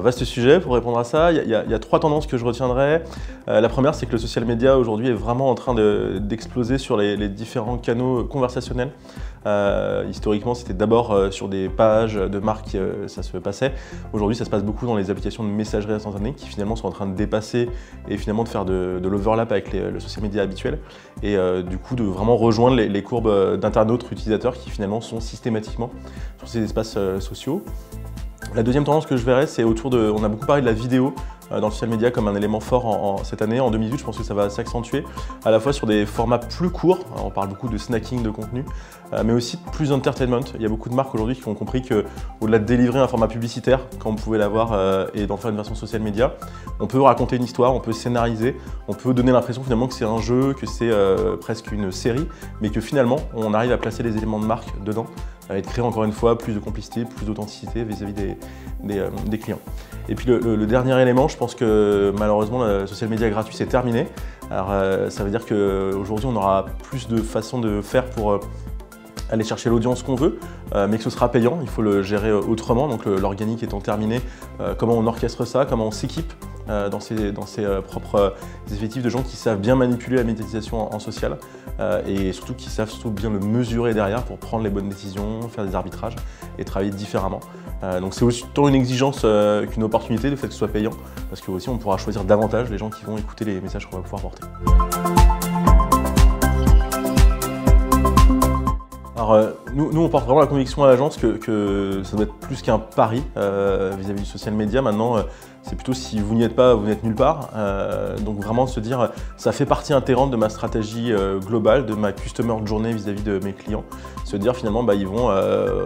vaste sujet pour répondre à ça. Il y a 3 tendances que je retiendrai. La première, c'est que le social media aujourd'hui est vraiment en train d'exploser sur les différents canaux conversationnels. Historiquement, c'était d'abord sur des pages de marques, ça se passait. Aujourd'hui, ça se passe beaucoup dans les applications de messagerie instantanée qui finalement sont en train de dépasser et finalement de faire de l'overlap avec le social media habituel. Et du coup, de vraiment rejoindre les courbes d'internautes utilisateurs qui finalement sont systématiquement sur ces espaces sociaux. La deuxième tendance que je verrais, c'est autour de... On a beaucoup parlé de la vidéo dans le social media comme un élément fort cette année. En 2018, je pense que ça va s'accentuer à la fois sur des formats plus courts. On parle beaucoup de snacking de contenu, mais aussi plus entertainment. Il y a beaucoup de marques aujourd'hui qui ont compris qu'au-delà de délivrer un format publicitaire, quand on pouvait l'avoir et d'en faire une version social media, on peut raconter une histoire, on peut scénariser, on peut donner l'impression finalement que c'est un jeu, que c'est presque une série, mais que finalement, on arrive à placer les éléments de marque dedans et de créer encore une fois plus de complicité, plus d'authenticité vis-à-vis des clients. Et puis le dernier élément, je pense que malheureusement le social media gratuit c'est terminé. Alors ça veut dire qu'aujourd'hui on aura plus de façons de faire pour aller chercher l'audience qu'on veut, mais que ce sera payant, il faut le gérer autrement, donc l'organique étant terminé, comment on orchestre ça, comment on s'équipe dans ses propres effectifs de gens qui savent bien manipuler la médiatisation en social et surtout qui savent surtout bien le mesurer derrière pour prendre les bonnes décisions, faire des arbitrages et travailler différemment. Donc c'est aussi tant une exigence qu'une opportunité le fait que ce soit payant, parce que aussi on pourra choisir davantage les gens qui vont écouter les messages qu'on va pouvoir porter. Alors, nous, on porte vraiment la conviction à l'agence que ça doit être plus qu'un pari vis-à-vis du social media. Maintenant, c'est plutôt si vous n'y êtes pas, vous n'êtes nulle part. Donc vraiment se dire, ça fait partie intégrante de ma stratégie globale, de ma customer journey vis-à-vis de mes clients. Se dire finalement, ils vont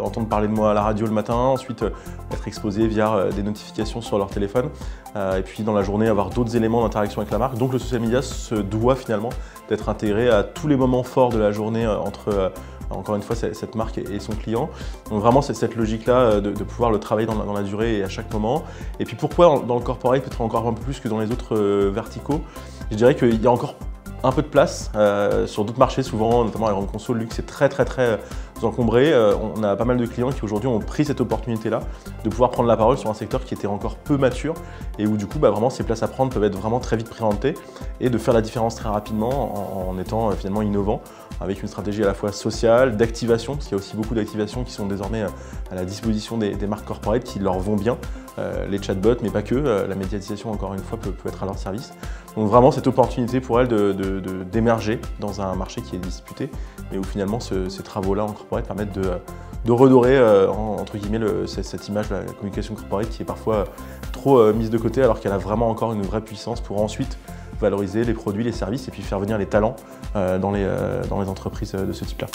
entendre parler de moi à la radio le matin, ensuite être exposés via des notifications sur leur téléphone, et puis dans la journée avoir d'autres éléments d'interaction avec la marque. Donc le social media se doit finalement d'être intégré à tous les moments forts de la journée entre encore une fois cette marque et son client. Donc vraiment c'est cette logique-là de pouvoir le travailler dans la durée et à chaque moment. Et puis pourquoi dans le corporate peut-être encore un peu plus que dans les autres verticaux, je dirais qu'il y a encore un peu de place sur d'autres marchés, souvent notamment les grandes consoles luxe, c'est très encombré. On a pas mal de clients qui aujourd'hui ont pris cette opportunité-là de pouvoir prendre la parole sur un secteur qui était encore peu mature et où du coup vraiment ces places à prendre peuvent être vraiment très vite présentées et de faire la différence très rapidement en étant finalement innovant avec une stratégie à la fois sociale, d'activation, parce qu'il y a aussi beaucoup d'activations qui sont désormais à la disposition des marques corporate qui leur vont bien, les chatbots mais pas que, la médiatisation encore une fois peut être à leur service. Donc vraiment cette opportunité pour elles d'émerger dans un marché qui est disputé, mais où finalement ces travaux-là en corporate permettent de redorer entre guillemets cette image de la communication corporate qui est parfois trop mise de côté alors qu'elle a vraiment encore une vraie puissance pour ensuite valoriser les produits, les services et puis faire venir les talents dans les entreprises de ce type-là.